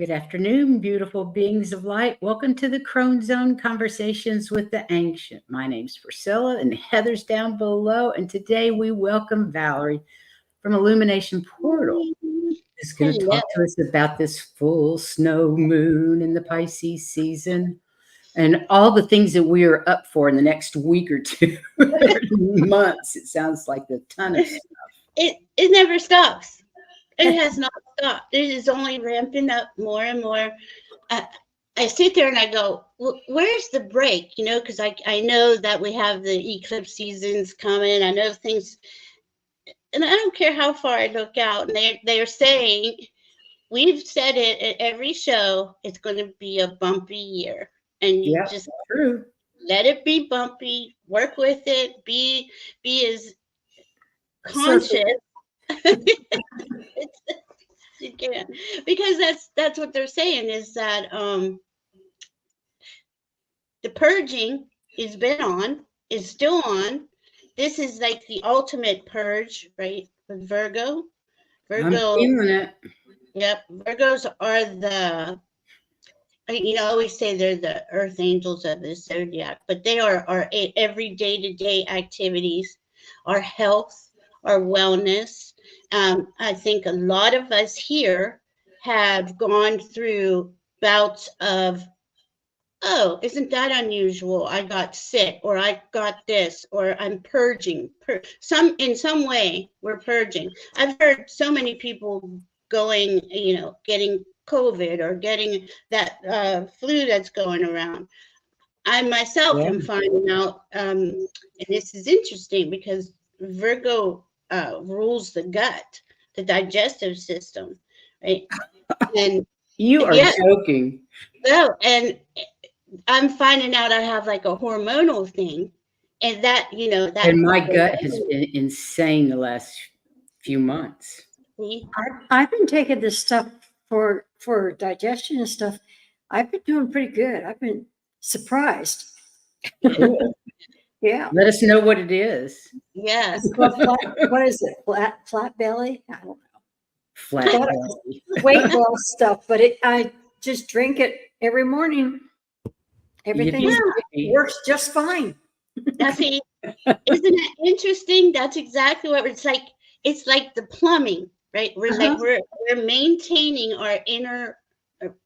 Good afternoon, beautiful beings of light. Welcome to the Crone Zone Conversations with the Ancient. My name's Priscilla and Heather's down below. And today we welcome Valerie from Illumination Portal. She's going to talk to us about this full snow moon in the Pisces season and all the things that we are up for in the next week or two months. It sounds like a ton of stuff. It never stops. It has not stopped. It is only ramping up more and more. I sit there and I go, well, where's the break? You know, because I know that we have the eclipse seasons coming. I know things, and I don't care how far I look out. And they're saying, we've said it at every show, it's going to be a bumpy year. And you just true. Let it be bumpy, work with it, be as conscious. You can, because that's what they're saying is that the purging is still on. This is like the ultimate purge, right? With Virgo. I'm feeling it. Yep. Virgos are I always say they're the earth angels of the zodiac, but they are our every day-to-day activities, our health, our wellness. I think a lot of us here have gone through bouts of, oh, isn't that unusual? I got sick, or I got this, or I'm purging. In some way, we're purging. I've heard so many people going, getting COVID or getting that flu that's going around. I myself am finding out, and this is interesting because Virgo rules the gut, the digestive system, right? And you are joking. No, and I'm finding out I have like a hormonal thing, and that that. And my gut has been insane the last few months. I've been taking this stuff for digestion and stuff. I've been doing pretty good. I've been surprised. Cool. Yeah. Let us know what it is. Yes. What is it? Flat belly? I don't know. Flat belly. Weight loss stuff, but I just drink it every morning. Everything works just fine. See, isn't it interesting? That's exactly what it's like. It's like the plumbing, right? We're like we're maintaining our inner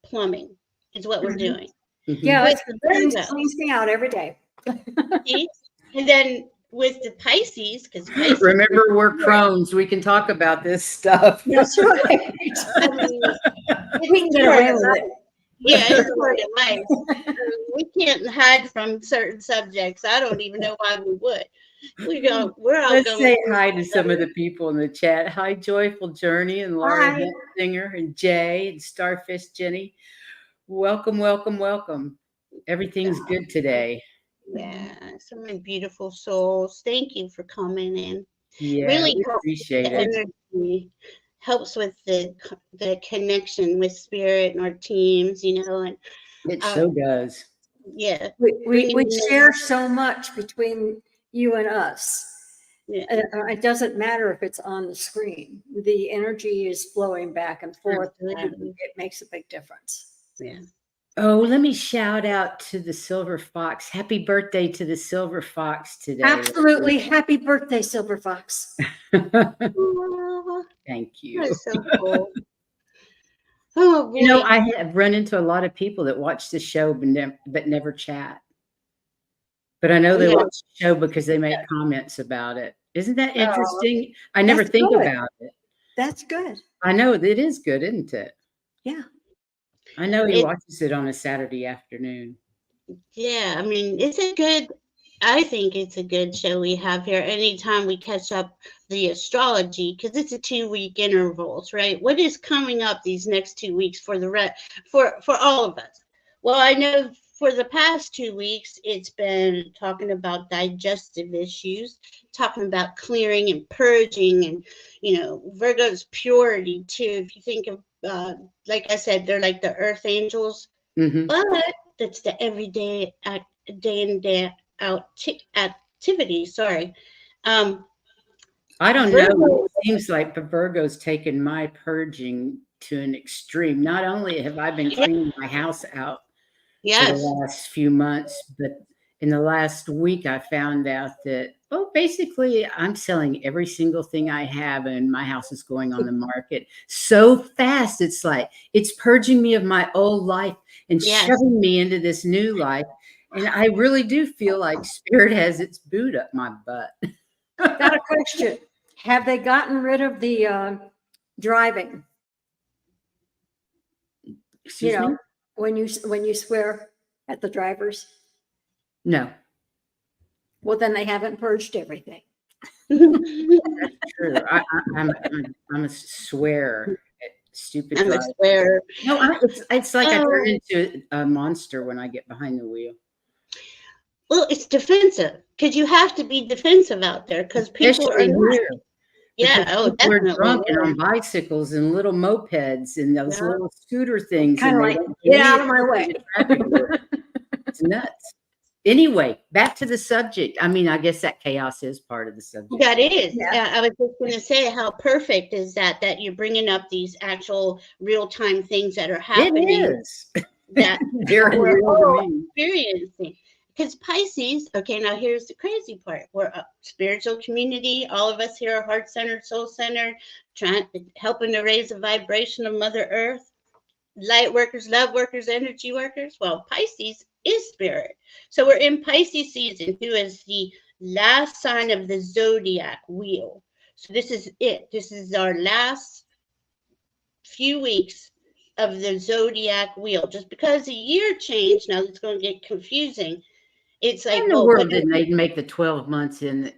plumbing is what we're doing. Yeah, it cleans me out every day. See? And then with the Pisces, because remember we're Crones, we can talk about this stuff. That's right. We can get away with it. Yeah, it's part of life. We can't hide from certain subjects. I don't even know why we would. We're all Let's going. Say hi to some of the people in the chat. Hi, Joyful Journey and Laura Singer and Jay and Starfish Jenny. Welcome, welcome, welcome. Everything's good today. Yeah, so many beautiful souls. Thank you for coming in. Yeah, really appreciate it. Energy helps with the connection with spirit and our teams, and it so does. Yeah, we share so much between you and us. Yeah. It doesn't matter if it's on the screen. The energy is flowing back and forth, and it makes a big difference. Yeah. Oh, let me shout out to the Silver Fox. Happy birthday to the Silver Fox today. Absolutely. Happy birthday, Silver Fox. Thank you. That's so cool. Oh, boy. I have run into a lot of people that watch the show but never chat. But I know they watch the show because they make comments about it. Isn't that interesting? I never think about it. That's good. I know it is good, isn't it? Yeah. I know he watches it on a Saturday afternoon. Yeah, I mean, I think it's a good show we have here. Anytime we catch up the astrology, because it's a 2-week intervals, right? What is coming up these next 2 weeks for all of us? Well, I know for the past 2 weeks, it's been talking about digestive issues, talking about clearing and purging, and Virgo's purity too. If you think of like I said, they're like the earth angels, but that's the everyday day in day out activity. Sorry. I don't know. It seems like the Virgo's taken my purging to an extreme. Not only have I been cleaning my house out for the Yes. last few months, but in the last week, I found out that, basically, I'm selling every single thing I have, and my house is going on the market so fast. It's like it's purging me of my old life and Yes. shoving me into this new life. And I really do feel like Spirit has its boot up my butt. Got a question. Have they gotten rid of the driving? Excuse You know, me? when you swear at the drivers? No, Well, then they haven't purged everything. that's true. I'm a swearer at stupid I'm a driving. swearer. No, it's like I Oh. turn into a monster when I get behind the wheel. Well, it's defensive because you have to be defensive out there because people are Especially not. here. Yeah, Because people are definitely. drunk and on bicycles and little mopeds and those Yeah. little scooter things. Kind of and they like, don't get out of immediately my way. into traffic rules. It's nuts. Anyway, back to the subject. I mean, I guess that chaos is part of the subject. That is. Yeah. I was just going to say how perfect is that you're bringing up these actual real-time things that are happening. It is. That Very we're real all to me. experiencing. Because Pisces, okay, now here's the crazy part. We're a spiritual community. All of us here are heart-centered, soul-centered, helping to raise the vibration of Mother Earth. Light workers, love workers, energy workers. Well, Pisces is spirit. So we're in Pisces season, who is the last sign of the zodiac wheel. So this is it. This is our last few weeks of the zodiac wheel. Just because the year changed, now it's going to get confusing. It's like, In the world, didn't they make the 12 months in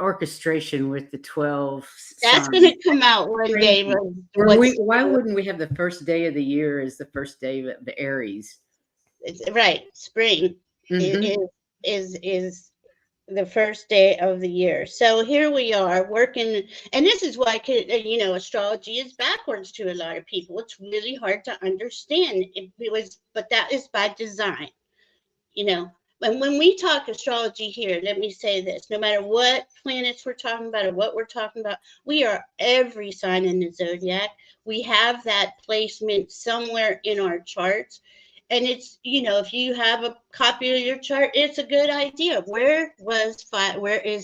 orchestration with the 12 that's signs? going to come out one day. Why wouldn't we have the first day of the year as the first day of the Aries? Right, spring is the first day of the year. So here we are working, and this is why astrology is backwards to a lot of people. It's really hard to understand. But that is by design, And when we talk astrology here, let me say this: no matter what planets we're talking about or what we're talking about, we are every sign in the zodiac. We have that placement somewhere in our charts. And it's, if you have a copy of your chart, it's a good idea. Where is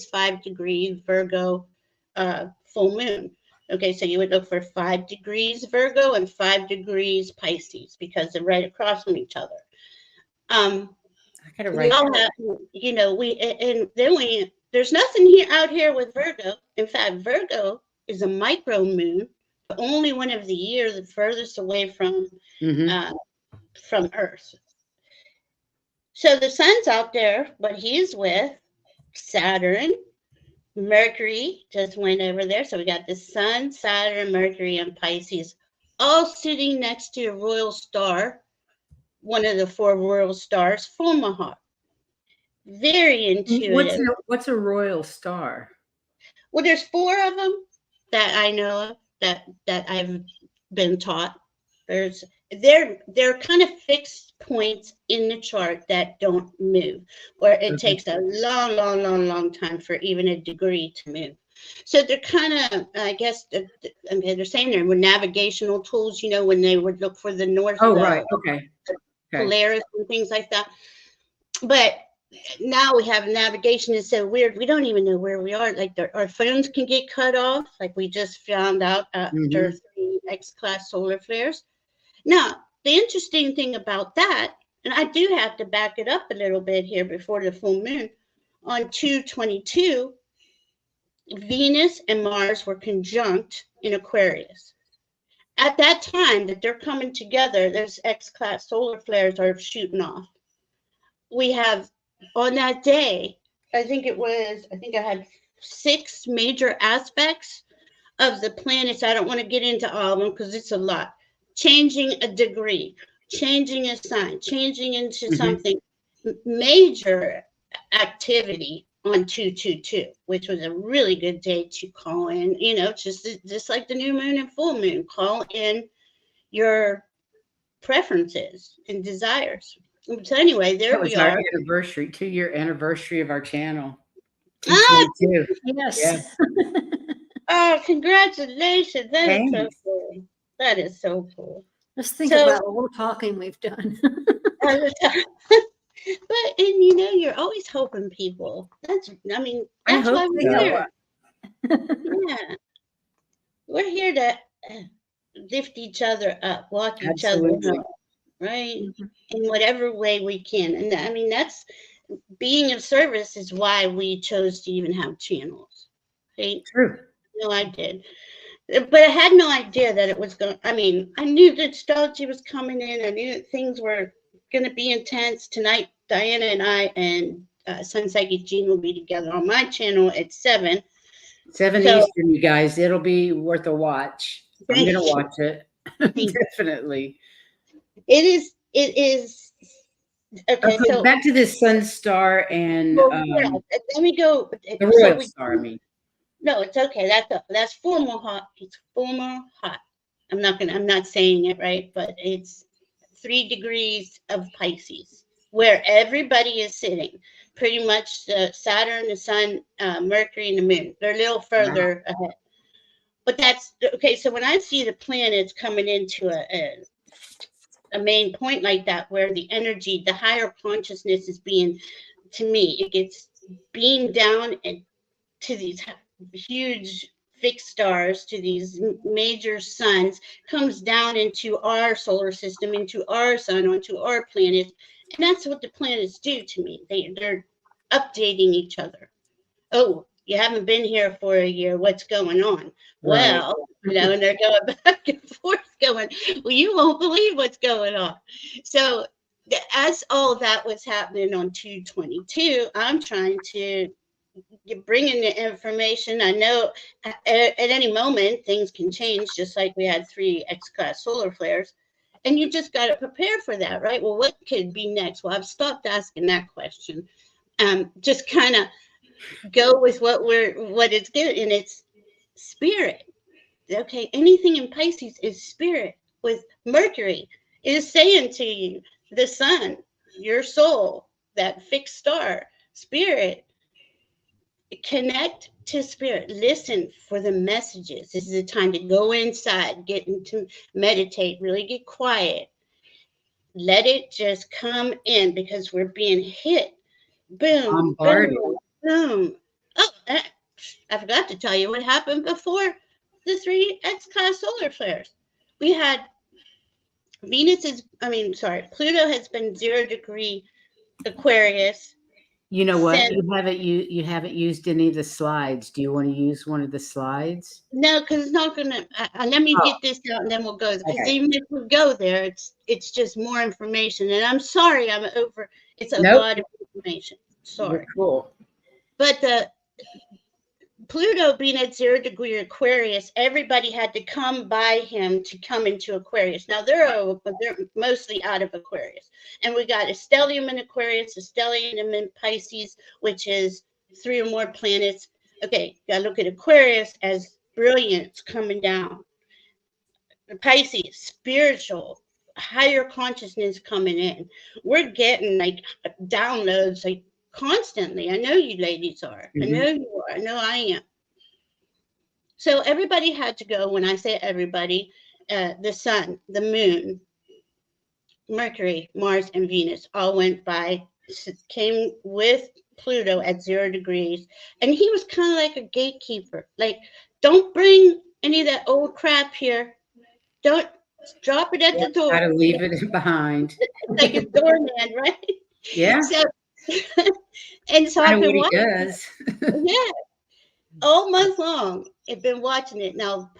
5 degrees Virgo full moon? Okay, so you would look for 5 degrees Virgo and 5 degrees Pisces because they're right across from each other. I gotta We write all that. have, there's nothing out here with Virgo. In fact, Virgo is a micro moon, the only one of the year the furthest away from Earth. So the sun's out there, but he's with Saturn. Mercury just went over there. So we got the sun, Saturn, Mercury, and Pisces all sitting next to a royal star, one of the 4 royal stars, Fomalhaut. Very intuitive. What's a royal star? Well, there's 4 of them that I know of that I've been taught. They're kind of fixed points in the chart that don't move, or it takes a long time for even a degree to move. So they're kind of, I guess, they're saying they're navigational tools, when they would look for the north. Oh, right. Okay. Polaris and things like that. But now we have navigation is so weird. We don't even know where we are. Like our phones can get cut off. Like we just found out after 3 X-class solar flares. Now, the interesting thing about that, and I do have to back it up a little bit here before the full moon, on 2/22, Venus and Mars were conjunct in Aquarius. At that time that they're coming together, those X-class solar flares are shooting off. We have, on that day, I think I had 6 major aspects of the planets. I don't want to get into all of them because it's a lot. Changing a degree, changing a sign, changing into something major activity on 2/22, which was a really good day to call in, just like the new moon and full moon, call in your preferences and desires. So anyway, there we are. Our anniversary, 2-year anniversary of our channel. Yes. Yeah. Oh, congratulations. That is so Thanks. cool. That is so cool. Let's think So- about all the talking we've done. But, and you know, you're always helping people. That's I that's hope why we're so. here. Yeah. We're here to lift each other up, walk each other Absolutely. home, right? Mhm. In whatever way we can. And that's being of service is why we chose to even have channels. Right? True. No, I did. But I had no idea that it was going I knew that astrology was coming in. I knew that things were going to be intense. Tonight, Diana and I and Sun Psychic Jean will be together on my channel at 7. 7 So- Eastern, you guys. It'll be worth a watch. I'm Thank going to you. watch it. you. Definitely. It is. Okay, Okay, so back to this sun star and well, yeah, let me go. the So royal star, I mean. No, it's okay. That's formal hot. It's formal hot. I'm not saying it right, but it's 3 degrees of Pisces, where everybody is sitting. Pretty much the Saturn, the Sun, Mercury, and the Moon. They're a little further ahead. But that's okay. So when I see the planets coming into a main point like that, where the energy, the higher consciousness is being, to me, it gets beamed down and to these huge fixed stars, to these major suns, comes down into our solar system, into our sun, onto our planet. And that's what the planets do to me. They're updating each other. Oh, you haven't been here for a year. What's going on? Right. Well, and they're going back and forth going, well, you won't believe what's going on. So as all that was happening on 2/22, I'm trying to bring in the information. I know at any moment things can change, just like we had 3 X-class solar flares. And you just got to prepare for that, right? Well, what could be next? Well, I've stopped asking that question. Just kind of go with what it's good, and it's spirit. Okay, anything in Pisces is spirit. With Mercury, it is saying to you, the sun, your soul, that fixed star, spirit. Connect to spirit. Listen for the messages. This is a time to go inside, get into meditate, really get quiet. Let it just come in, because we're being hit. Boom, Bombarded. boom, boom. Oh, I forgot to tell you what happened before the 3 X-class solar flares. We had Pluto has been 0 degree Aquarius. You know what? Since- You haven't used any of the slides. Do you want to use one of the slides? No, because it's not gonna. Let me get this out, and then we'll go. Because Okay. even if we go there, it's just more information. And I'm sorry, I'm over. It's a Nope. lot of information. Sorry, You're cool. but the Pluto being at 0 degree Aquarius, everybody had to come by him to come into Aquarius. Now they're mostly out of Aquarius, and we got a stellium in Aquarius, a stellium in Pisces, which is 3 or more planets. Okay, gotta look at Aquarius as brilliance coming down. The Pisces, spiritual, higher consciousness coming in. We're getting like downloads like constantly. I know you ladies are. I know you are. I know I am. So everybody had to go. When I say everybody, the sun, the moon, Mercury, Mars, and Venus all went by, came with Pluto at 0 degrees. And he was kind of like a gatekeeper. Like, don't bring any of that old crap here. Don't drop it at the door. Got to leave it behind. Like a doorman, right? Yeah. So, and so Kind I've of been what he watching. does. Yeah. All month long, I've been watching it. Now,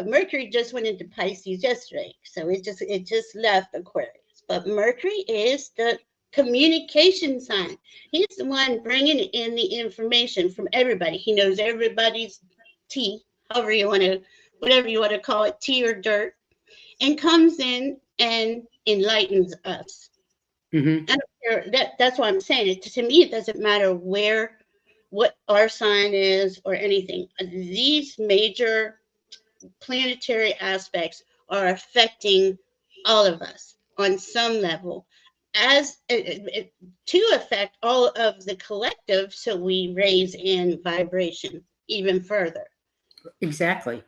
Mercury just went into Pisces yesterday, so it just left Aquarius. But Mercury is the communication sign. He's the one bringing in the information from everybody. He knows everybody's tea, whatever you want to call it, tea or dirt, and comes in and enlightens us. Mm-hmm. I don't care. That's why I'm saying it. To me, it doesn't matter what our sign is or anything. These major planetary aspects are affecting all of us on some level, as to affect all of the collective, so we raise in vibration even further. Exactly.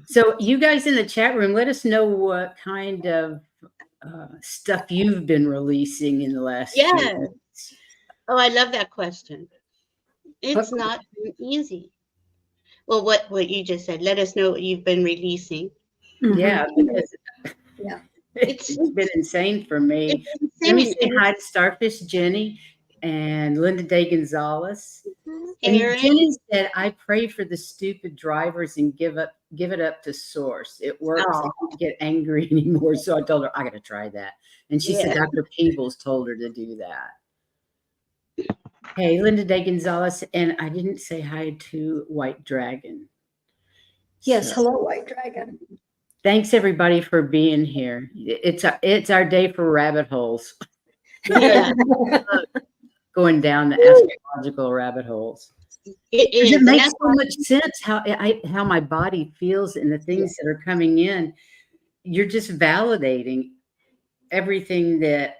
So you guys in the chat room, let us know what kind of stuff you've been releasing in the last few Yeah. weeks. Oh, I love that question. It's not easy. Well, what you just said, let us know what you've been releasing. Yeah, because Yeah. it's been insane for me. It's Let me insane. say hi to Starfish Jenny and Linda Day Gonzalez. And Aaron, Jenny said, I pray for the stupid drivers and give it up to source. It works. I oh, don't get angry anymore. So I told her I gotta try that. And she said yeah. Dr. Peebles told her to do that. Hey, Linda Day Gonzalez, and I didn't say hi to White Dragon. Yes, So, hello, White Dragon. thanks everybody for being here. It's our day for rabbit holes. Yeah. Going down the astrological rabbit holes. It is. It And makes that's so much sense how my body feels and the things that are coming in. You're just validating everything that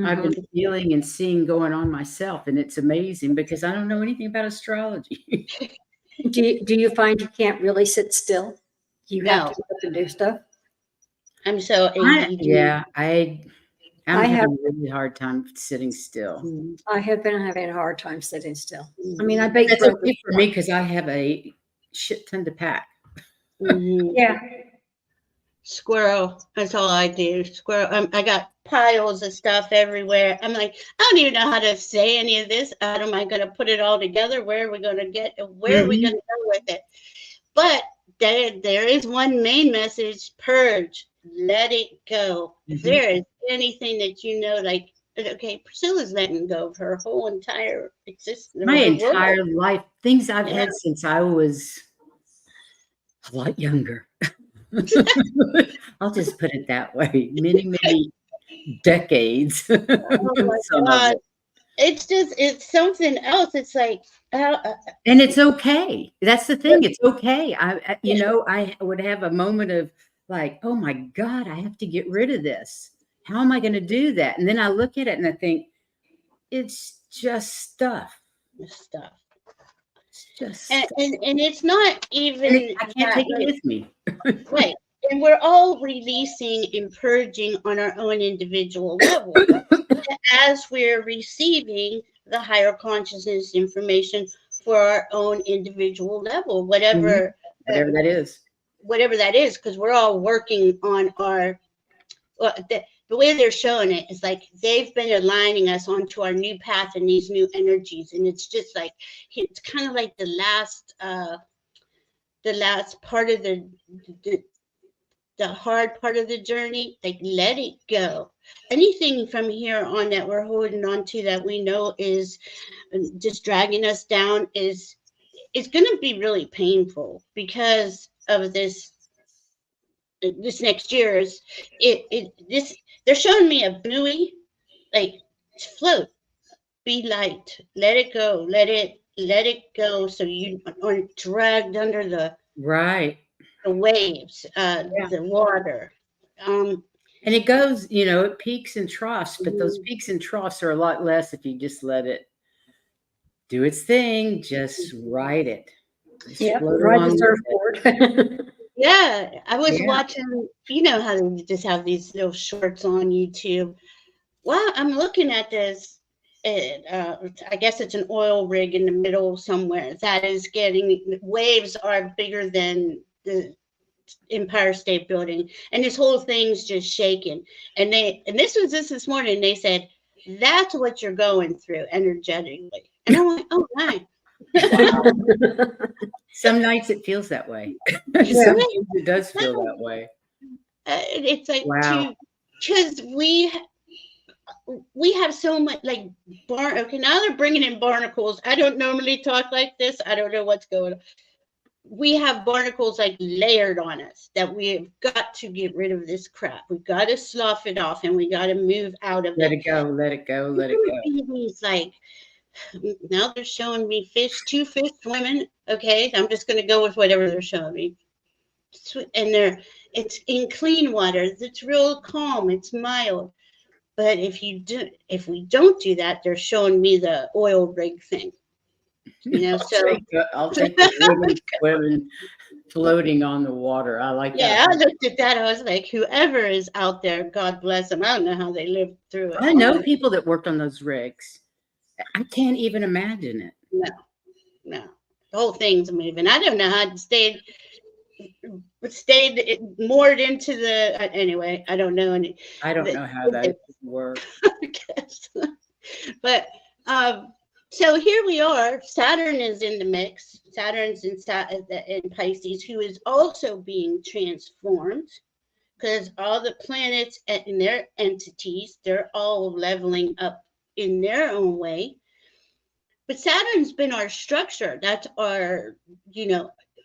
I've been feeling and seeing going on myself, and it's amazing because I don't know anything about astrology. Do you find you can't really sit still? You have No. to get up and do stuff? I'm so I'm I having have- a really hard time sitting still. I have been having a hard time sitting still. I Mhm. mean, I bake That's bread. okay for me because I have a shit ton to pack. Mhm. Yeah. Squirrel. That's all I do. Squirrel. I got piles of stuff everywhere. I'm like, I don't even know how to say any of this. How am I going to put it all together? Where are we going to get? Where are we going to go with it? But there is one main message: purge, let it go. If there is anything that you know, like, okay, Priscilla's letting go of her whole entire existence, My her entire world. life, things I've Yeah. had since I was a lot younger. I'll just put it that way. Many decades. Oh my Some of God. it. It's something else. It's like, And it's okay. That's the thing. It's okay. I would have a moment of like, oh my God, I have to get rid of this. How am I going to do that? And then I look at it and I think, it's just stuff. stuff. It's just And, stuff. and it's not even I can't take it with me. right. And we're all releasing and purging on our own individual level as we're receiving the higher consciousness information for our own individual level, whatever that is. Whatever that is, because we're all working on our the way they're showing it is like they've been aligning us onto our new path and these new energies, and it's just like it's kind of like the last part of the hard part of the journey. Like, let it go. Anything from here on that we're holding on to that we know is just dragging us down is going to be really painful because of this next year's they're showing me a buoy, like, float, be light, let it go, let it go, so you aren't dragged under the waves, the water. And it goes, it peaks and troughs, but those peaks and troughs are a lot less if you just let it do its thing. Just ride it. Yeah, ride the surfboard. Yeah, I was watching, how they just have these little shorts on YouTube. Well, I'm looking at this. I guess it's an oil rig in the middle somewhere that is getting waves are bigger than the Empire State Building, and this whole thing's just shaking. And this was this morning. They said that's what you're going through energetically, and I'm like, oh my. Wow. Some nights it feels that way. Sometimes it does feel that way. It's like, wow. Because we have so much, like, okay, now they're bringing in barnacles. I don't normally talk like this. I don't know what's going on. We have barnacles like layered on us that we've got to get rid of this crap. We've got to slough it off and we got to move out of it. Let it go, let it go, let it go. He's like, now they're showing me two fish swimming. Okay, I'm just going to go with whatever they're showing me. And it's in clean water. It's real calm. It's mild. But if we don't do that, they're showing me the oil rig thing. So I'll take the women. floating on the water. I like Yeah, that. I looked at that. I was like, whoever is out there, God bless them. I don't know how they lived through it. I know people that worked on those rigs. I can't even imagine it. No, the whole thing's moving. I don't know how it stayed moored into the. Anyway, I don't know any. I don't know how that works. But so here we are. Saturn is in the mix. Saturn's in Pisces, who is also being transformed, because all the planets and their entities, they're all leveling up in their own way. But Saturn's been our structure. That's our,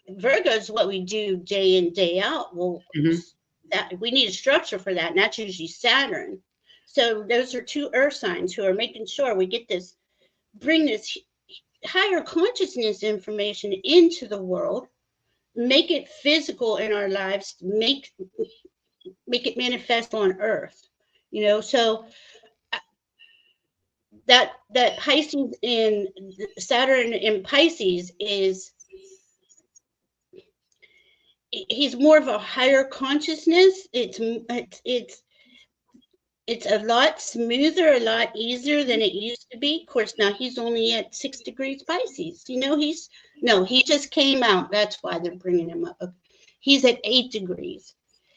Virgo is what we do day in, day out. Well, that we need a structure for that, and that's usually Saturn. So those are two earth signs who are making sure we get this, bring this higher consciousness information into the world, make it physical in our lives, make it manifest on earth. So that Pisces in Saturn in Pisces he's more of a higher consciousness. It's a lot smoother, a lot easier than it used to be. Of course, now he's only at 6 degrees Pisces. He just came out. That's why they're bringing him up. He's at 8 degrees.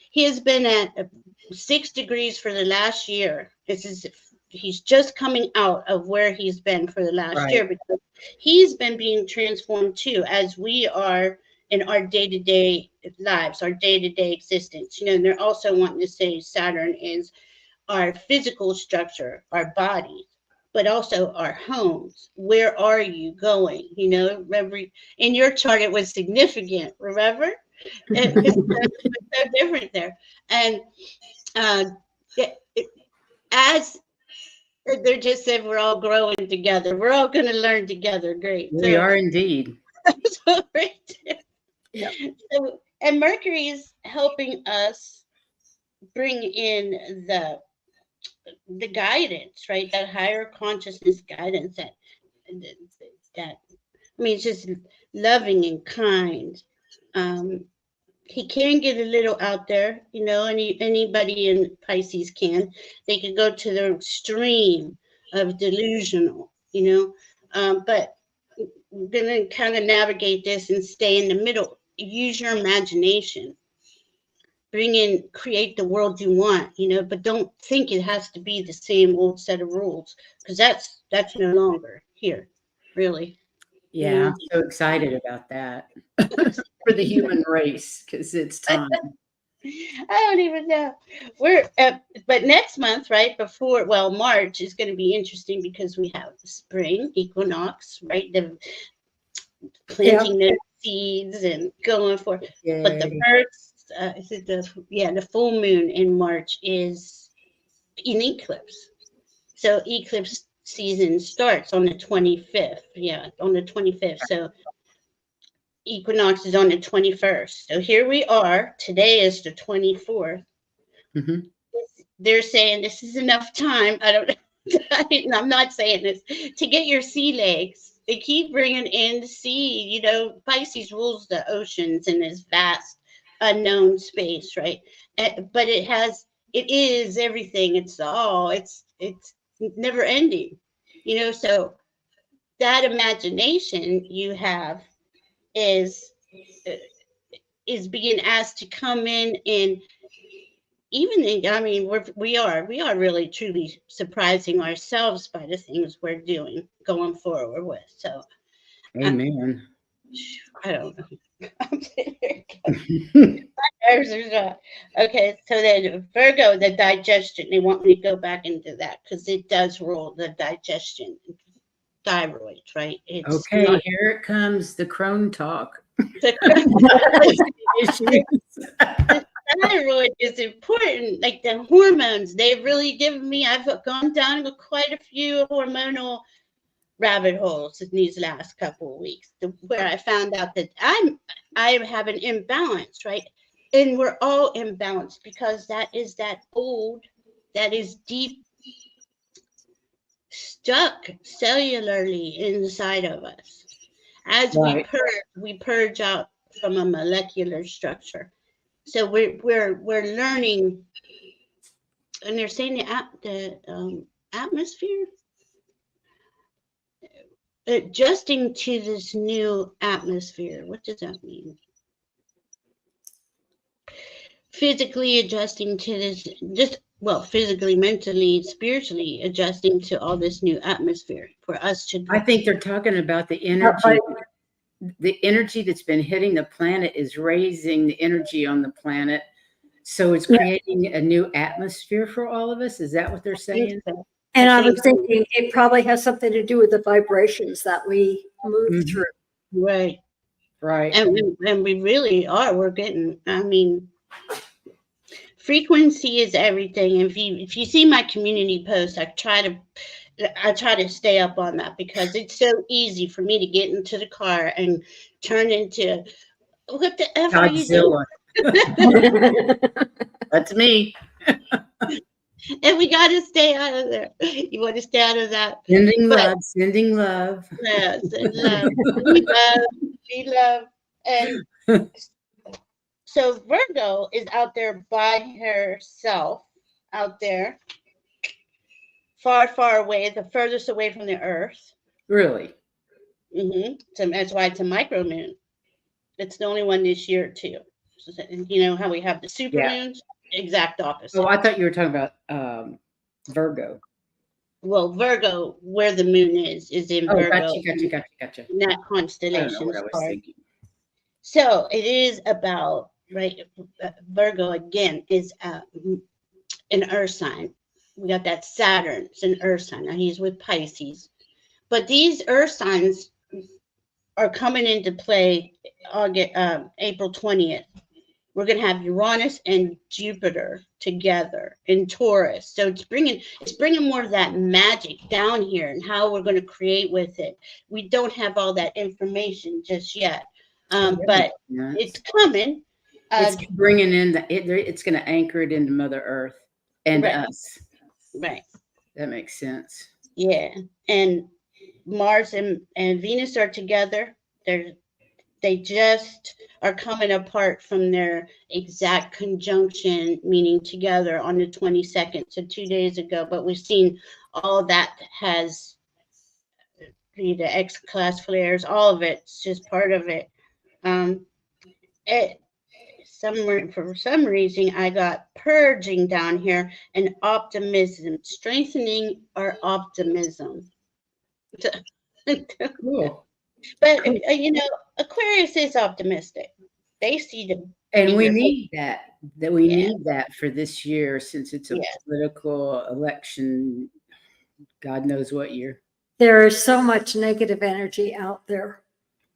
He has been at 6 degrees for the last year. He's just coming out of where he's been for the last year, because he's been being transformed too, as we are in our day-to-day lives, our day-to-day existence. And they're also wanting to say Saturn is our physical structure, our bodies, but also our homes. Where are you going? Remember in your chart it was significant, remember? It's so different there. And as they just said, we're all growing together. We're all going to learn together. Great. We are indeed. So right there. Yep. So, and Mercury is helping us bring in the guidance, right? That higher consciousness guidance that it's just loving and kind. He can get a little out there, anybody in Pisces can. They could go to the extreme of delusional, but we're going to kind of navigate this and stay in the middle. Use your imagination. Create the world you want, but don't think it has to be the same old set of rules, because that's no longer here, really. Yeah, I'm so excited about that for the human race, because it's time. I don't even know. But next month, right before, March is going to be interesting, because we have the spring equinox, right? The planting the seeds and going for. Yay. But the first, the full moon in March is an eclipse. So eclipse season starts on the 25th. Yeah, on the 25th. So equinox is on the 21st. So here we are. Today is the 24th. They're saying this is enough time. I don't know. I'm not saying this, to get your sea legs. They keep bringing in the sea. Pisces rules the oceans in this vast unknown space, right? But it is everything. It's never ending. So that imagination you have is being asked to come in, and we are really truly surprising ourselves by the things we're doing going forward with. So amen. I don't know. Okay, so then Virgo, the digestion, they want me to go back into that, because it does rule the digestion, thyroid, right? Okay, here it comes, the Crone talk. The thyroid is important, like the hormones. They've really given me, I've gone down quite a few hormonal rabbit holes in these last couple of weeks, where I found out that I have an imbalance, right? And we're all imbalanced, because that is deep stuck cellularly inside of us. As we purge out from a molecular structure. So we're learning, and they're saying the atmosphere, adjusting to this new atmosphere. What does that mean? Physically adjusting to this, just physically, mentally, spiritually adjusting to all this new atmosphere for us to. I think they're talking about the energy. The energy that's been hitting the planet is raising the energy on the planet. So it's creating a new atmosphere for all of us. Is that what they're saying? And I was thinking it probably has something to do with the vibrations that we move through. Right. Right. And we really are. We're getting, I mean, frequency is everything. If you see my community posts, I try to stay up on that, because it's so easy for me to get into the car and turn into, what the F are you doing? That's me. And we got to stay out of there. You want to stay out of that? Sending love. Yeah, send love. Be love. And so Virgo is out there by herself, out there, far, far away, the furthest away from the Earth. Really? So that's why it's a micro moon. It's the only one this year too. So, you know how we have the super moons? Exact opposite. Oh, I thought you were talking about Virgo. Well, Virgo, where the moon is in Virgo. Gotcha. In that constellation. I don't know what I was thinking. So it is about, right, Virgo again is an earth sign. We got that Saturn, it's an earth sign. Now he's with Pisces. But these earth signs are coming into play April 20th. We're going to have Uranus and Jupiter together in Taurus. So it's bringing more of that magic down here and how we're going to create with it. We don't have all that information just yet, but it's coming. It's bringing in it's going to anchor it into Mother Earth and us. Right. That makes sense. Yeah. And Mars and Venus are together. They just are coming apart from their exact conjunction, meaning together on the 22nd, so 2 days ago. But we've seen all that has the X-class flares, all of it's just part of it. For some reason, I got purging down here and optimism, strengthening our optimism. Cool. But, you know, Aquarius is optimistic. They see the... And we need that. We need that for this year, since it's a political election, God knows what year. There is so much negative energy out there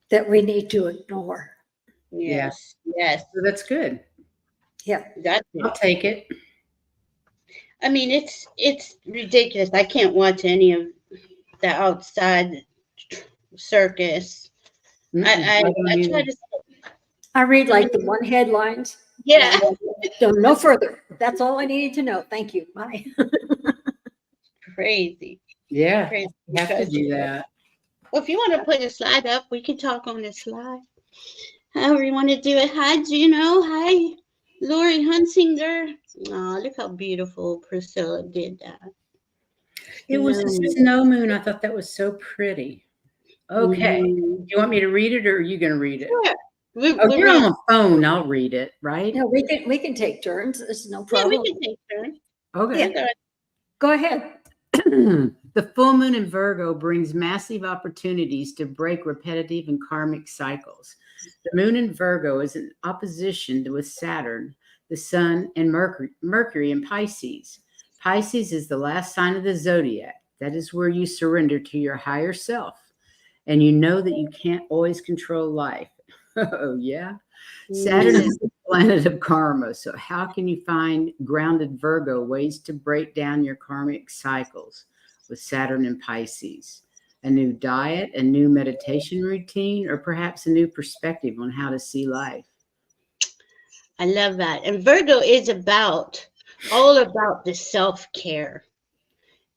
that we need to ignore. Yes. So that's good. Yeah. I'll take it. I mean, it's ridiculous. I can't watch any of the outside circus. I try to. I read like the one headlines. Yeah. No further. That's all I needed to know. Thank you. Bye. Crazy. Yeah. Crazy. You have to do that. Well, if you want to put a slide up, we can talk on the slide. However you want to do it. Hi, Juno. Hi, Lori Hunsinger. Oh, look how beautiful Priscilla did that. It was a snow moon. I thought that was so pretty. Okay. You want me to read it, or are you going to read it? Yeah. You're on the phone. I'll read it, right? No, we can take turns. It's no problem. Yeah, we can take turns. Okay. Yeah. Go ahead. The full moon in Virgo brings massive opportunities to break repetitive and karmic cycles. The moon in Virgo is in opposition with Saturn, the Sun, and Mercury in Pisces. Pisces is the last sign of the zodiac. That is where you surrender to your higher self, and you know that you can't always control life. Oh, yeah. Saturn is the planet of karma. So how can you find grounded Virgo ways to break down your karmic cycles with Saturn and Pisces? A new diet, a new meditation routine, or perhaps a new perspective on how to see life? I love that. And Virgo is all about the self-care.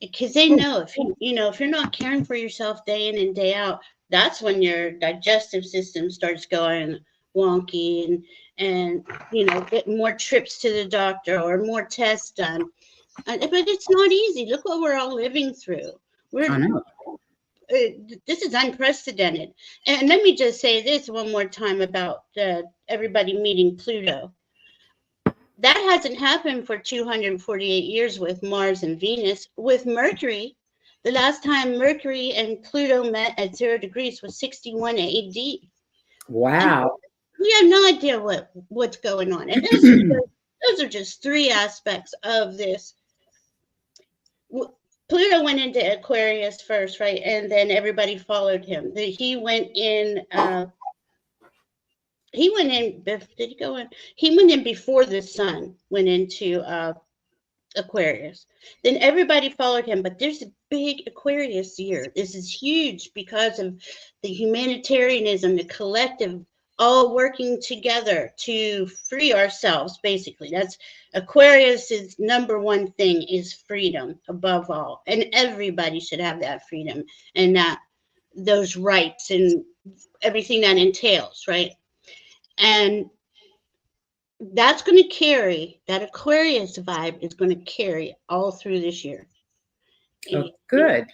Because they know if you're not caring for yourself day in and day out, that's when your digestive system starts going wonky and get more trips to the doctor or more tests done. But it's not easy. Look what we're all living through. I know. This is unprecedented. And let me just say this one more time about everybody meeting Pluto. That hasn't happened for 248 years with Mars and Venus. With Mercury, the last time Mercury and Pluto met at 0 degrees was 61 AD. Wow. We have no idea what's going on. And those are just three aspects of this. Pluto went into Aquarius first, right? And then everybody followed him. He went in. Did he go in? He went in before the sun went into Aquarius. Then everybody followed him. But there's a big Aquarius year. This is huge because of the humanitarianism, the collective, all working together to free ourselves, basically. That's Aquarius's number one thing is freedom above all. And everybody should have that freedom and those rights and everything that entails, right? And that's going to carry, that Aquarius vibe is going to carry all through this year. Oh, good.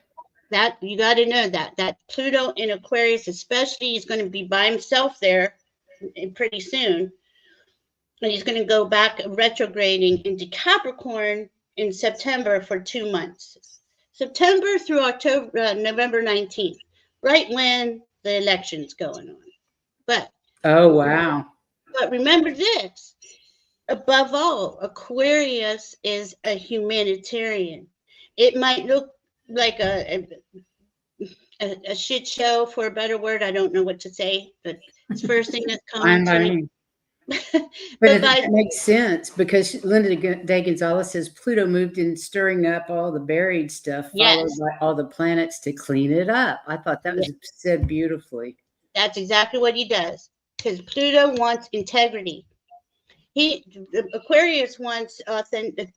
That you got to know that Pluto in Aquarius, especially, is going to be by himself there pretty soon, and he's going to go back retrograding into Capricorn in September for 2 months, September through October, November 19th, right when the election's going on. But oh wow! But remember this: above all, Aquarius is a humanitarian. It might look like a shit show, for a better word. I don't know what to say, but it's the first thing that's coming to me. But it makes sense because Linda Day Gonzalez says Pluto moved in stirring up all the buried stuff, followed by all the planets to clean it up. I thought that was said beautifully. That's exactly what he does, because Pluto wants integrity. Aquarius wants authentic,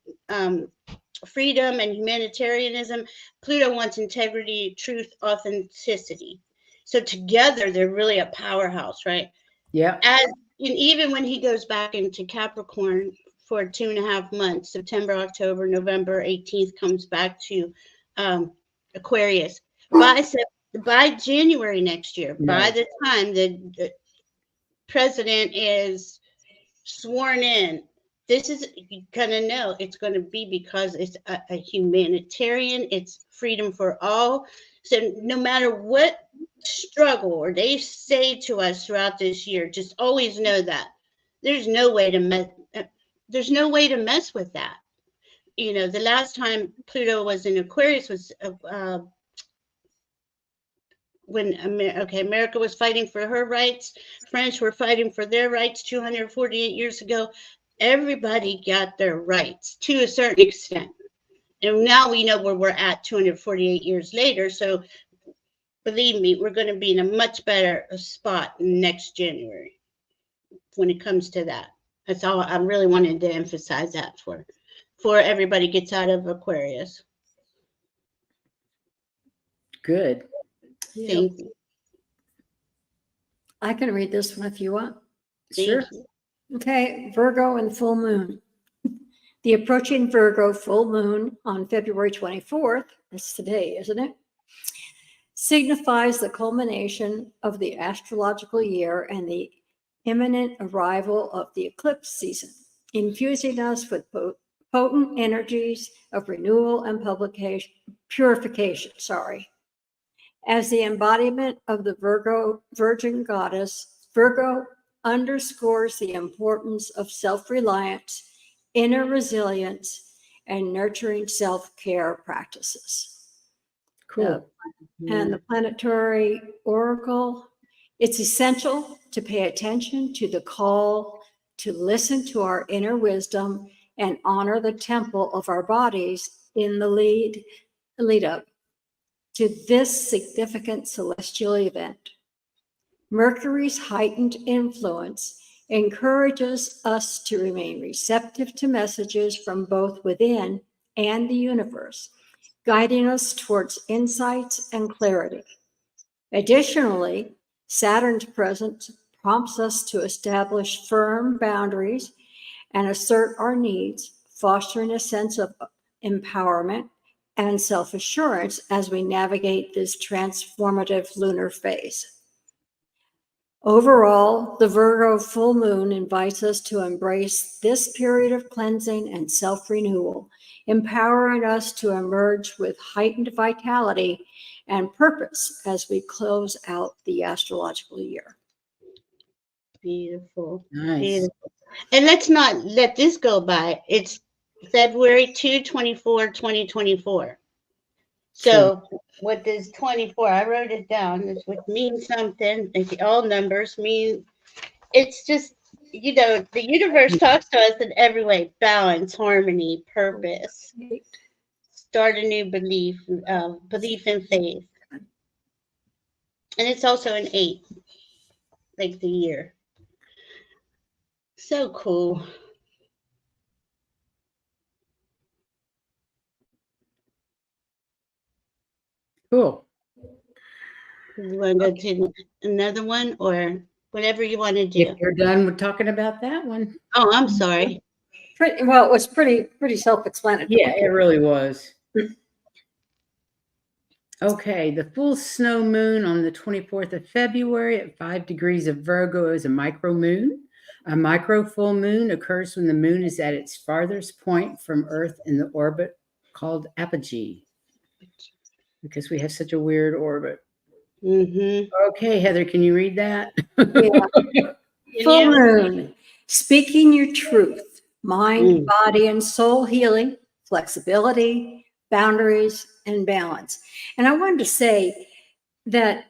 freedom and humanitarianism. Pluto wants integrity, truth, authenticity. So together, they're really a powerhouse, right? Yeah. And even when he goes back into Capricorn for 2.5 months, September, October, November 18th, comes back to Aquarius. By January next year, by the time the president is sworn in, this is, you're going to know it's going to be because it's a humanitarian, it's freedom for all. So no matter what struggle or they say to us throughout this year, just always know that there's no way to mess with that. The last time Pluto was in Aquarius was when America was fighting for her rights, French were fighting for their rights 248 years ago. Everybody got their rights to a certain extent. And now we know where we're at 248 years later. So believe me, we're going to be in a much better spot next January when it comes to that. That's all I really wanted to emphasize that before everybody gets out of Aquarius. Good. Thank you. I can read this one if you want. Sure. Okay, Virgo and full moon. The approaching Virgo full moon on February 24th, that's today, isn't it? Signifies the culmination of the astrological year and the imminent arrival of the eclipse season, infusing us with potent energies of renewal and purification. As the embodiment of the Virgin goddess, Virgo underscores the importance of self-reliance, inner resilience, and nurturing self-care practices. Cool. And the planetary oracle, it's essential to pay attention to the call to listen to our inner wisdom and honor the temple of our bodies in the lead up to this significant celestial event. Mercury's heightened influence encourages us to remain receptive to messages from both within and the universe, guiding us towards insights and clarity. Additionally, Saturn's prompts us to establish firm boundaries and assert our needs, fostering a sense of empowerment and self-assurance as we navigate this transformative lunar phase. Overall, the Virgo full moon invites us to embrace this period of cleansing and self-renewal, empowering us to emerge with heightened vitality and purpose as we close out the astrological year. Beautiful. Nice. Beautiful. And let's not let this go by. It's February 2, 2024. So what does 24? I wrote it down. This would mean something. All numbers mean, it's just, the universe talks to us in every way: balance, harmony, purpose, start a new belief in faith. And it's also an 8, like the year. So cool. Cool. You want to go to another one, or whatever you want to do? If you're done with talking about that one. Oh, I'm sorry. Well, it was pretty self-explanatory. Yeah, it really was. Okay, the full snow moon on the 24th of February at 5 degrees of Virgo is a micro moon. A micro full moon occurs when the moon is at its farthest point from Earth in the orbit called apogee, because we have such a weird orbit. Mm-hmm. Okay, Heather, can you read that? Yeah. Full moon, speaking your truth, mind, body, and soul healing, flexibility, boundaries, and balance. And I wanted to say that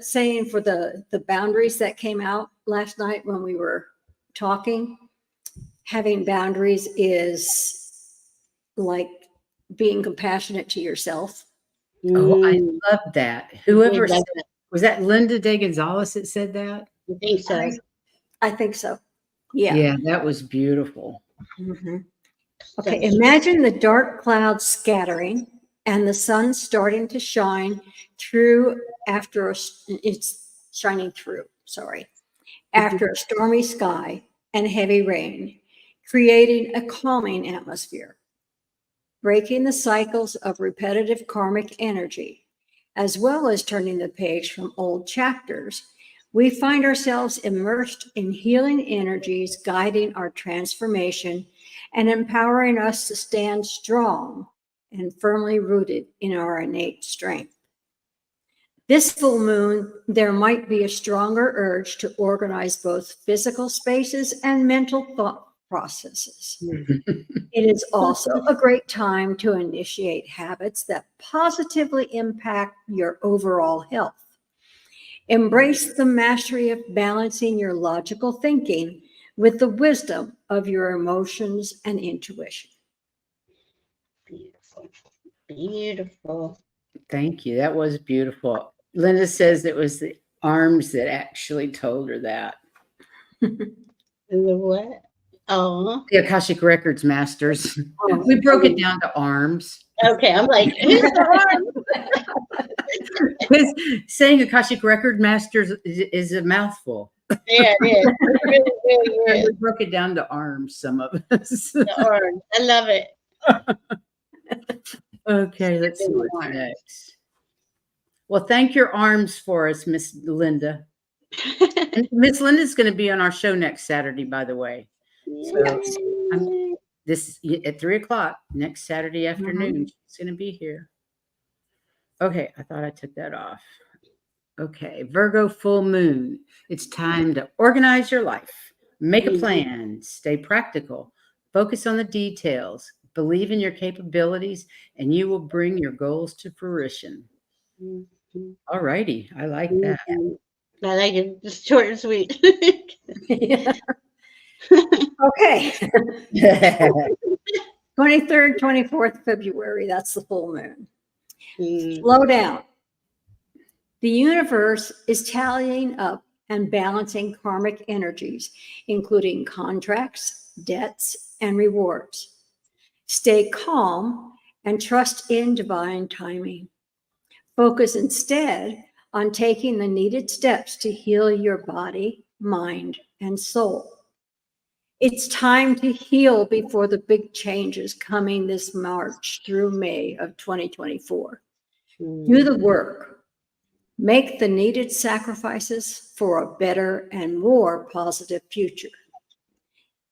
saying for the boundaries that came out last night when we were talking, having boundaries is like being compassionate to yourself. Oh, I love that. Whoever said that. Was that Linda De Gonzalez that said that? I think so. I think so. Yeah. Yeah, that was beautiful. Mm-hmm. Okay, imagine the dark clouds scattering and the sun starting to shine through after it's shining through, after a stormy sky and heavy rain, creating a calming atmosphere, breaking the cycles of repetitive karmic energy, as well as turning the page from old chapters. We find ourselves immersed in healing energies, guiding our transformation and empowering us to stand strong and firmly rooted in our innate strength. This full moon, there might be a stronger urge to organize both physical spaces and mental thought processes. It is also a great time to initiate habits that positively impact your overall health. Embrace the mastery of balancing your logical thinking with the wisdom of your emotions and intuition. Beautiful. Beautiful. Thank you. That was beautiful. Linda says it was the arms that actually told her that. The what? Oh. The Akashic Records masters. We broke it down to arms. Okay, I'm like, who's the arm? Because saying Akashic Record masters is a mouthful. Yeah, it is. It really, really is. We broke it down to arms, some of us. The arm. I love it. Okay, let's see what's next. Well, thank your arms for us, Miss Linda. And Miss Linda's going to be on our show next Saturday, by the way. So this at 3:00 next Saturday afternoon. She's going to be here. Okay, I thought I took that off. Okay, Virgo full moon. It's time to organize your life. Make a plan. Stay practical. Focus on the details. Believe in your capabilities, and you will bring your goals to fruition. All righty. I like that. I like it. Just short and sweet. Okay. 23rd, 24th February, that's the full moon. Slow down. The universe is tallying up and balancing karmic energies, including contracts, debts, and rewards. Stay calm and trust in divine timing. Focus instead on taking the needed steps to heal your body, mind, and soul. It's time to heal before the big changes coming this March through May of 2024. Do the work. Make the needed sacrifices for a better and more positive future.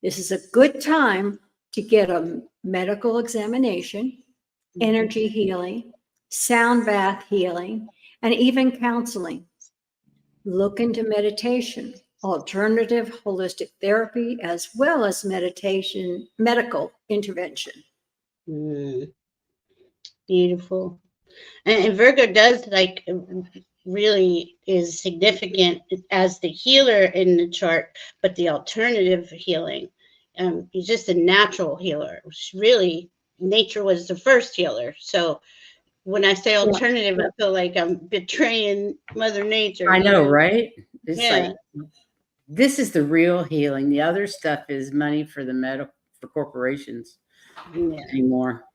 This is a good time to get a medical examination, energy healing, sound bath healing, and even counseling. Look into meditation, alternative holistic therapy, as well as meditation, medical intervention. Beautiful. And Virgo does like really is significant as the healer in the chart, but the alternative healing, he's just a natural healer. Really, nature was the first healer. So when I say alternative, I feel like I'm betraying Mother Nature. I know, right? It's Yeah. like, this is the real healing. The other stuff is money for the for corporations anymore.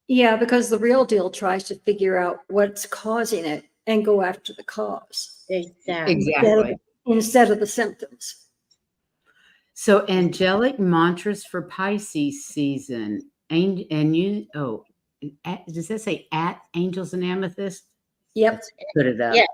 Yeah, because the real deal tries to figure out what's causing it and go after the cause. Exactly. Instead of the symptoms. So angelic mantras for Pisces season. And you, does that say at Angels and Amethyst? Yep. Put it up. Yeah.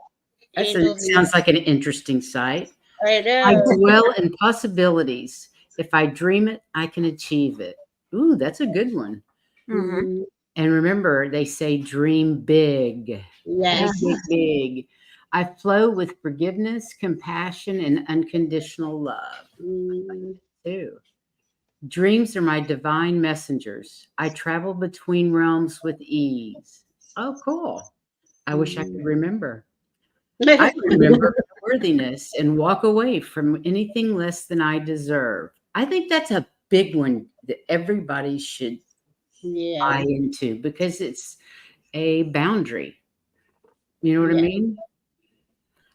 That sounds like an interesting site. I know. I dwell in possibilities. If I dream it, I can achieve it. Ooh, that's a good one. Mm-hmm. And remember, they say dream big. Yes. Big, big. I flow with forgiveness, compassion, and unconditional love. Too. Dreams are my divine messengers. I travel between realms with ease. Oh, cool. I wish I could remember. I remember worthiness and walk away from anything less than I deserve. I think that's a big one that everybody should buy into because it's a boundary. You know what I mean?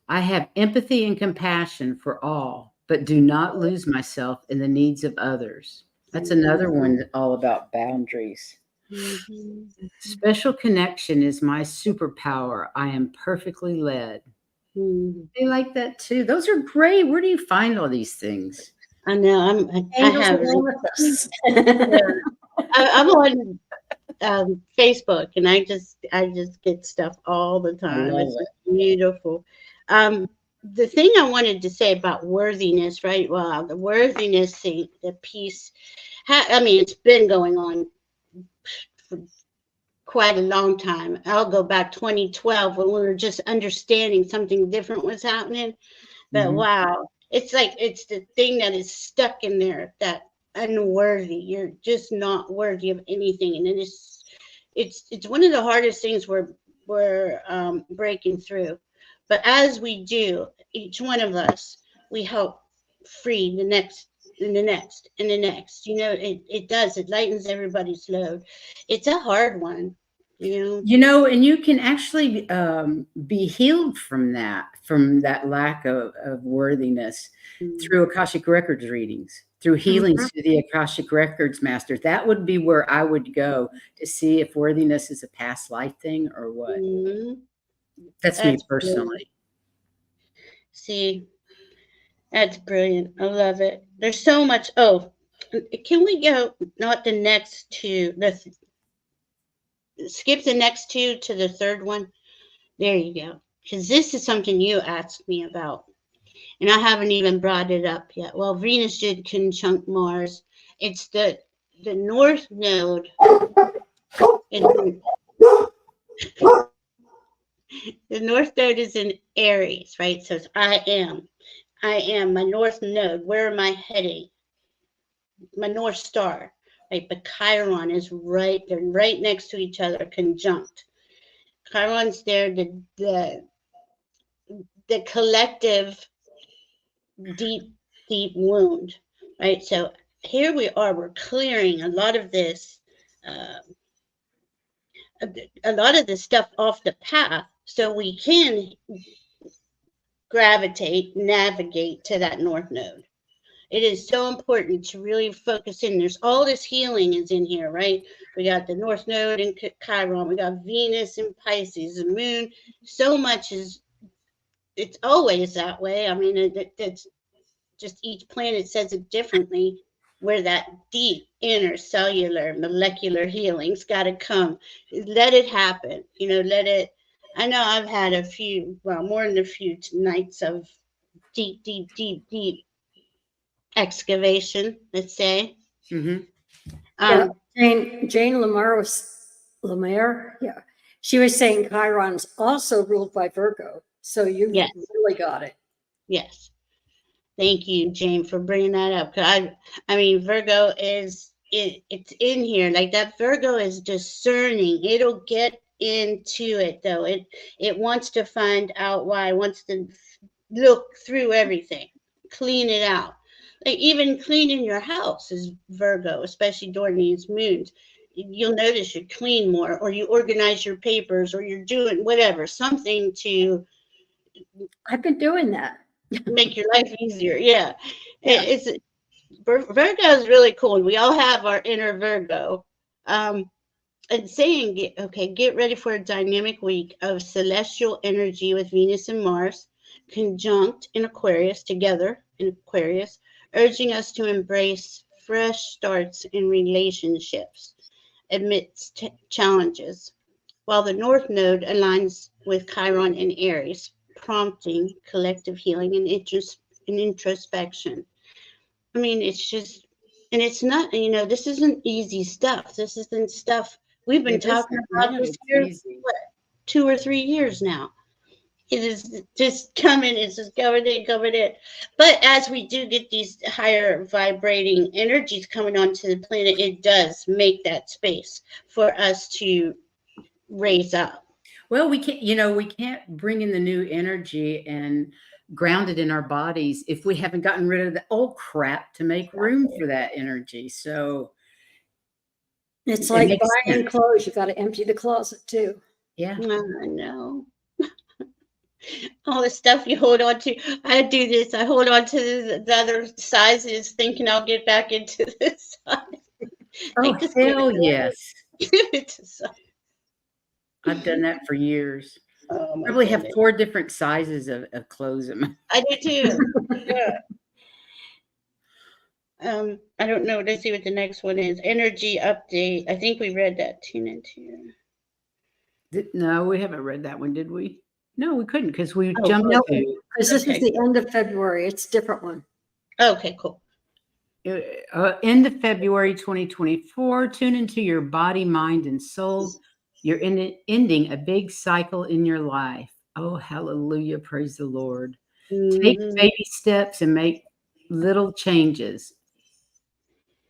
I have empathy and compassion for all, but do not lose myself in the needs of others. That's another one all about boundaries. Special connection is my superpower. I am perfectly led. They like that too. Those are great. Where do you find all these things? I know. I'm on Facebook, and I just get stuff all the time. It's beautiful. The thing I wanted to say about worthiness, right? Well, the worthiness thing, the piece. It's been going on for quite a long time. I'll go back 2012 when we were just understanding something different was happening. But wow, it's like it's the thing that is stuck in there, that unworthy. You're just not worthy of anything, and it's one of the hardest things we're breaking through. But as we do, each one of us, we help free the next and the next and the next. It does. It lightens everybody's load. It's a hard one. And you can actually be healed from that lack of worthiness through Akashic Records readings, through healings to the Akashic Records master. That would be where I would go to see if worthiness is a past life thing or what. That's me personally. Brilliant. See, that's brilliant. I love it. There's so much. Oh, can we go not the next two? Skip the next two to the third one. There you go. Because this is something you asked me about, and I haven't even brought it up yet. Well, Venus did conjunct Mars. It's the North Node. The North Node is in Aries, right? So it's I am my North Node. Where am I heading? My North Star, right? But Chiron is they're right next to each other, conjunct. Chiron's there, the collective deep wound, right? So here we are, we're clearing a lot of this, a lot of this stuff off the path so we can navigate to that North Node. It is so important to really focus in. There's all this healing is in here, right? We got the North Node in Chiron. We got Venus in Pisces, the moon. So much is it's always that way. I mean, it's just each planet says it differently, where that deep inner cellular molecular healing's got to come. Let it happen. Let it. I know I've had a few, well, more than a few nights of deep, deep, deep, deep excavation, let's say. Mm-hmm. Yeah, Jane Lemare, yeah. She was saying Chiron's also ruled by Virgo. So you Yes. really got it. Yes. Thank you, Jane, for bringing that up. 'Cause I mean, Virgo it's in here. Like that Virgo is discerning. It'll get into it though. It wants to find out why. It wants to look through everything, clean it out. Like even cleaning your house is Virgo, especially during these moons. You'll notice you clean more, or you organize your papers, or you're doing whatever, something to I've been doing that. make your life easier. Yeah. Yeah. It's Virgo is really cool. We all have our inner Virgo. And saying, get ready for a dynamic week of celestial energy with Venus and Mars conjunct in Aquarius, together in Aquarius, urging us to embrace fresh starts in relationships amidst challenges. While the North Node aligns with Chiron in Aries, prompting collective healing and introspection. I mean, it's just, and it's not, this isn't easy stuff. This isn't stuff we've been talking about this here, what, 2 or 3 years now. It is just coming, it's just coming in. But as we do get these higher vibrating energies coming onto the planet, it does make that space for us to raise up. Well, we can't bring in the new energy and ground it in our bodies if we haven't gotten rid of the old crap to make room for that energy. So it's like buying clothes. You got to empty the closet too. Yeah. I know. All the stuff you hold on to. I do this. I hold on to the other sizes, thinking I'll get back into this size. Oh, hell yes. Give it to someone. I've done that for years. Oh, Probably have 4 different sizes of clothes. I do too. Yeah. I don't know. Let's see what the next one is. Energy update. I think we read that. Tune into. No, we haven't read that one, did we? No, we couldn't because we jumped to. Because this is the end of February. It's a different one. Okay, cool. End of February 2024. Tune into your body, mind, and soul. You're ending a big cycle in your life. Oh, hallelujah. Praise the Lord. Mm-hmm. Take baby steps and make little changes.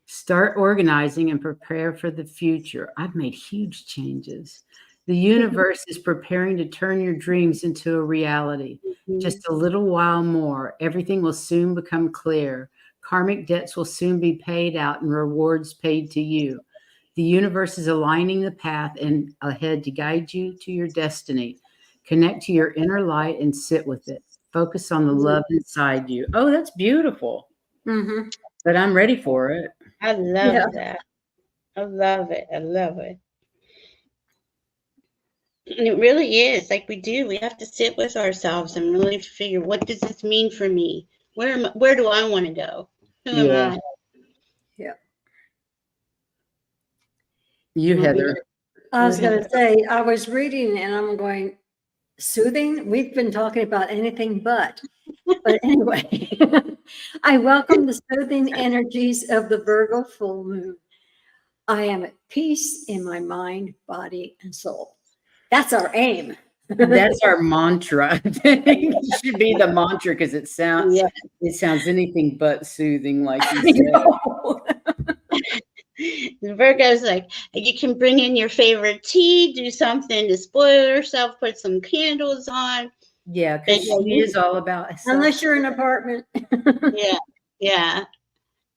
Start organizing and prepare for the future. I've made huge changes. The universe is preparing to turn your dreams into a reality. Mm-hmm. Just a little while more. Everything will soon become clear. Karmic debts will soon be paid out and rewards paid to you. The universe is aligning the path and ahead to guide you to your destiny. Connect to your inner light and sit with it. Focus on the love inside you. Oh, that's beautiful. Mm-hmm. But I'm ready for it. I love that. I love it. I love it. And it really is like we have to sit with ourselves and really figure, what does this mean for me? Where do I want to go? Who am I? Yeah. You, Heather. I was going to say, I was reading and I'm going, soothing? We've been talking about anything but. But anyway, I welcome the soothing energies of the Virgo full moon. I am at peace in my mind, body, and soul. That's our aim. That's our mantra. It should be the mantra because it sounds anything but soothing, like you said. Virgo's like, you can bring in your favorite tea, do something to spoil yourself, put some candles on. Yeah, because she is all about unless you're in an apartment. Yeah.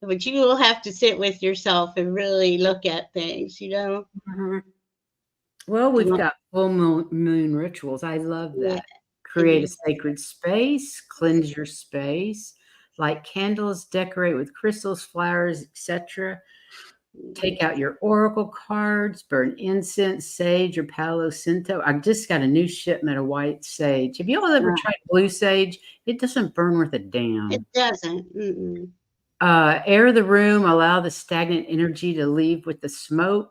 But you will have to sit with yourself and really look at things, Mm-hmm. Well, we've got full moon rituals. I love that. Yeah. Create a sacred space, cleanse your space, light candles, decorate with crystals, flowers, etc. Take out your oracle cards, burn incense, sage, or Palo Santo. I just got a new shipment of white sage. Have you all ever tried blue sage? It doesn't burn worth a damn. It doesn't. Mm-mm. Air the room, allow the stagnant energy to leave with the smoke.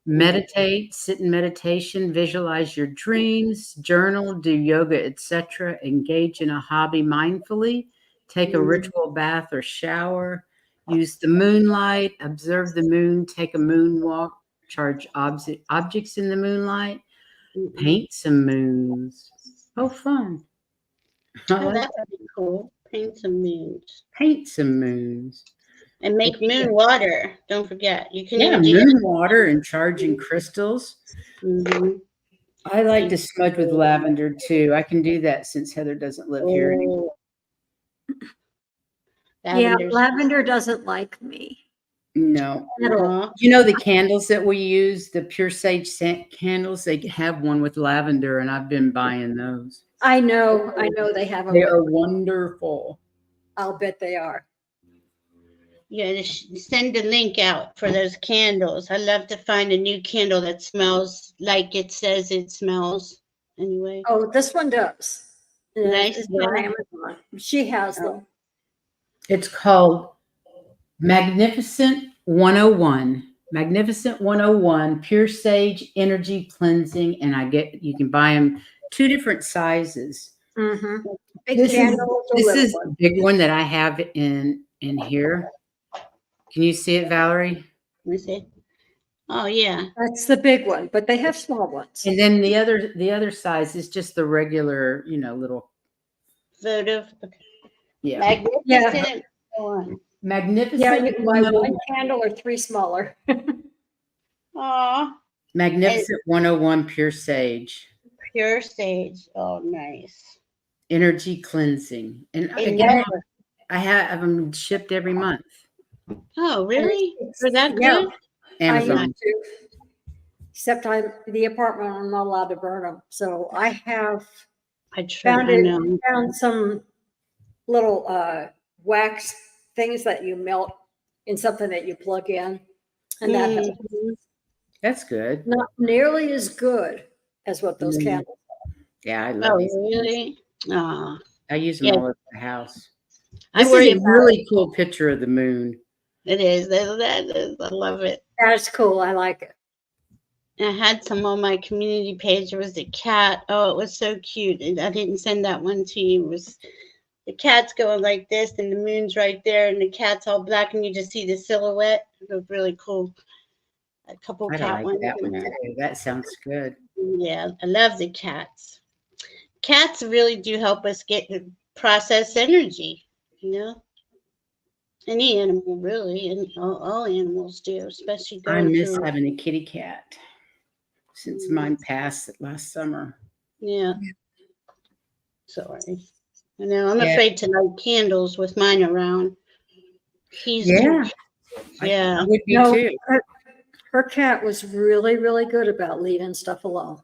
Meditate, sit in meditation, visualize your dreams, journal, do yoga, etc. Engage in a hobby mindfully. Take a ritual bath or shower. Use the moonlight, observe the moon, take a moonwalk, charge objects in the moonlight, paint some moons. Oh, fun. Oh, that's pretty cool. Paint some moons. Paint some moons. And make moon water. Don't forget. You can even do moon water and charging crystals. I like to smudge with lavender too. I can do that since Heather doesn't live here anymore. Yeah, lavender doesn't like me. No. You know the candles that we use, the pure sage scent candles, they have one with lavender, and I've been buying those. I know they have them. They are wonderful. I'll bet they are. Yeah, send a link out for those candles. I love to find a new candle that smells like it says it smells. Anyway. Oh, this one does. Nice. It's on Amazon. She has them. It's called Magnificent 101. Magnificent 101 Pure Sage Energy Cleansing, and you can buy them 2 different sizes. This is a big one that I have in here. Can you see it, Valerie? Let me see. Oh yeah, that's the big one, but they have small ones. And then the other size is just the regular, little votive. Yeah. Magnificent one. Magnificent. Yeah, you can buy 1 candle or 3 smaller. Aw. Magnificent 101 Pure Sage. Pure Sage. Oh, nice. Energy cleansing. And again, I have them shipped every month. Oh, really? For that good? Amazon. Except the apartment, I'm not allowed to burn them. So I found some little wax things that you melt in something that you plug in. And that's good. Not nearly as good as what those candles are. Yeah, I love these. Really? Oh. I use them all over the house. This is a really cool picture of the moon. It is. That is. I love it. That's cool. I like it. I had some on my community page. There was a cat. Oh, it was so cute. And I didn't send that one to you. It was the cat's going like this, and the moon's right there, and the cat's all black, and you just see the silhouette. It was really cool. A couple cat ones. That one too. That sounds good. Yeah, I love the cats. Cats really do help us process energy, Any animal, really, and all animals do, especially I miss having a kitty cat since mine passed last summer. Yeah. Sorry. I know. I'm afraid to light candles with mine around. Yeah. I would be too. Her cat was really, really good about leaving stuff alone.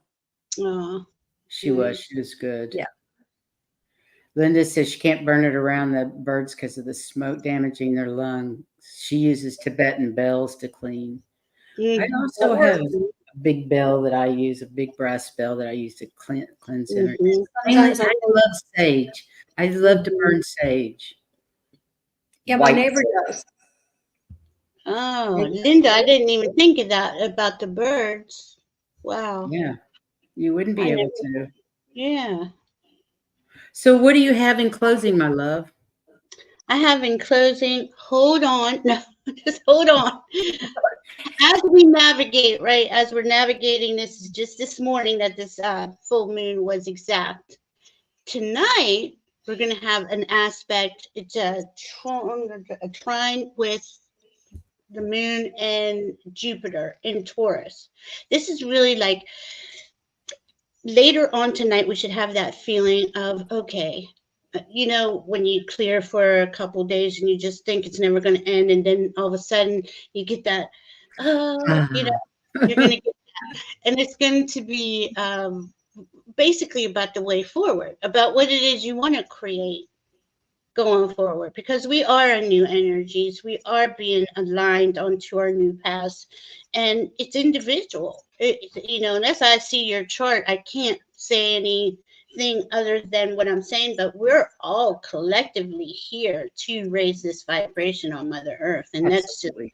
Oh. She was good. Yeah. Linda says she can't burn it around the birds because of the smoke damaging their lungs. She uses Tibetan bells to clean. I also have a big bell that I use, a big brass bell that I use to cleanse energy. I love sage. I love to burn sage. Yeah, my neighbor does. Oh, Linda, I didn't even think of that about the birds. Wow. Yeah, you wouldn't be able to. Yeah. So what do you have in closing, my love? I have in closing, hold on. No, just hold on. As we navigate, right, as we're navigating this, just this morning that this full moon was exact. Tonight, we're going to have an aspect. It's a trine with the moon and Jupiter in Taurus. This is really like later on tonight, we should have that feeling of, okay, when you clear for a couple of days and you just think it's never going to end. And then all of a sudden you get that, you're going to get that. And it's going to be basically about the way forward, about what it is you want to create. going forward, because we are new energies. We are being aligned onto our new paths, and it's individual. And as I see your chart, I can't say anything other than what I'm saying, but we're all collectively here to raise this vibration on Mother Earth, and Absolutely.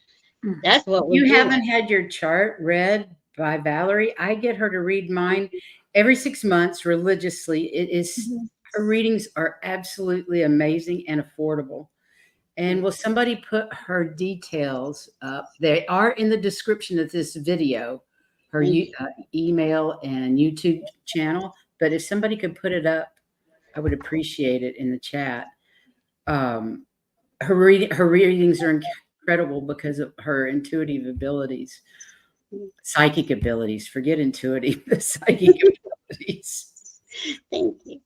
that's what If we're you doing. haven't had your chart read by Valerie, I get her to read mine every 6 months religiously. It is her readings are absolutely amazing and affordable. And will somebody put her details up? They are in the description of this video, her email and YouTube channel. But if somebody could put it up, I would appreciate it in the chat. Her readings are incredible because of her intuitive abilities, psychic abilities. Forget intuitive, the psychic abilities. Thank you.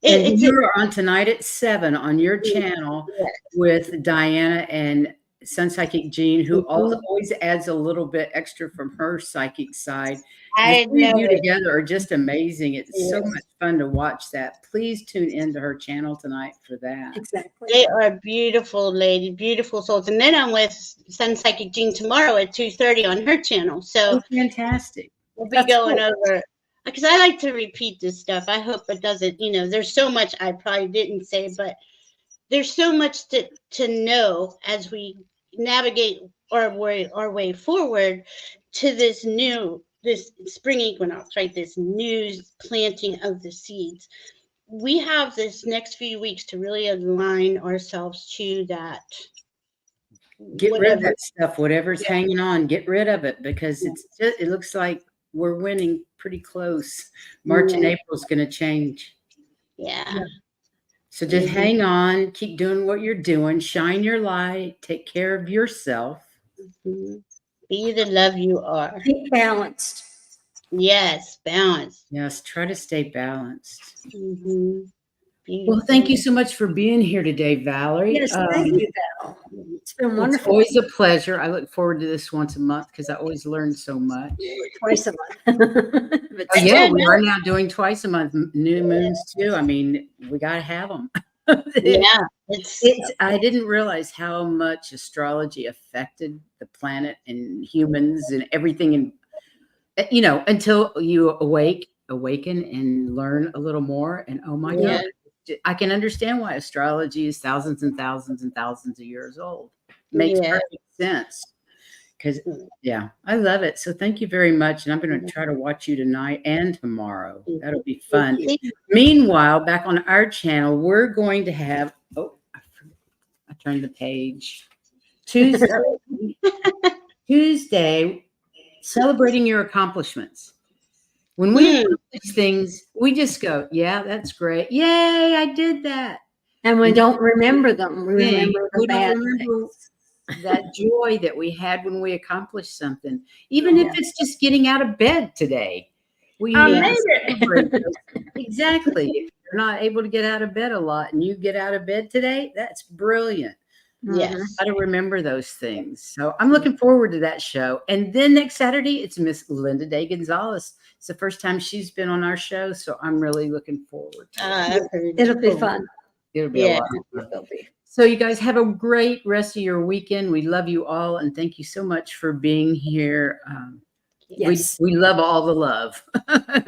And you're on tonight at 7 on your channel with Diana and Sun Psychic Jean, who always adds a little bit extra from her psychic side. The three of you together are just amazing. It's so much fun to watch that. Please tune into her channel tonight for that. Exactly. They are beautiful ladies, beautiful souls. And then I'm with Sun Psychic Jean tomorrow at 2:30 on her channel. So fantastic. We'll be going over, because I like to repeat this stuff. I hope it doesn't, there's so much I probably didn't say, but there's so much to know as we navigate our way forward to this spring equinox, right? This new planting of the seeds. We have this next few weeks to really align ourselves to that. Get rid of that stuff, whatever's hanging on, get rid of it, because it looks like we're winning pretty close. March and April is going to change. Yeah. So just hang on, keep doing what you're doing, shine your light, take care of yourself. Be the love you are. Be balanced. Yes, balanced. Yes, try to stay balanced. Well, thank you so much for being here today, Valerie. Yes, thank you, Val. It's been wonderful. It's always a pleasure. I look forward to this once a month because I always learn so much. Twice a month. Yeah, we are now doing twice a month. New moons too. I mean, we got to have them. I didn't realize how much astrology affected the planet and humans and everything. And until you awaken and learn a little more. And oh my God, I can understand why astrology is thousands and thousands and thousands of years old. Makes perfect sense. Because, I love it. So thank you very much. And I'm going to try to watch you tonight and tomorrow. That'll be fun. Meanwhile, back on our channel, we're going to have, I turned the page. Tuesday, celebrating your accomplishments. When we accomplish things, we just go, yeah, that's great. Yay, I did that. And we don't remember them. We remember the bad things. That joy that we had when we accomplished something, even if it's just getting out of bed today. We made it. Exactly. If you're not able to get out of bed a lot and you get out of bed today, that's brilliant. Yes. I don't remember those things. So I'm looking forward to that show. And then next Saturday, it's Miss Linda Day Gonzalez. It's the first time she's been on our show. So I'm really looking forward to it. It'll be fun. It'll be a lot of fun. So you guys have a great rest of your weekend. We love you all. And thank you so much for being here. We love all the love.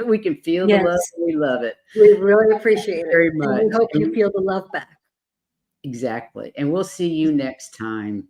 We can feel the love. We love it. We really appreciate it very much. And we hope you feel the love back. Exactly. And we'll see you next time.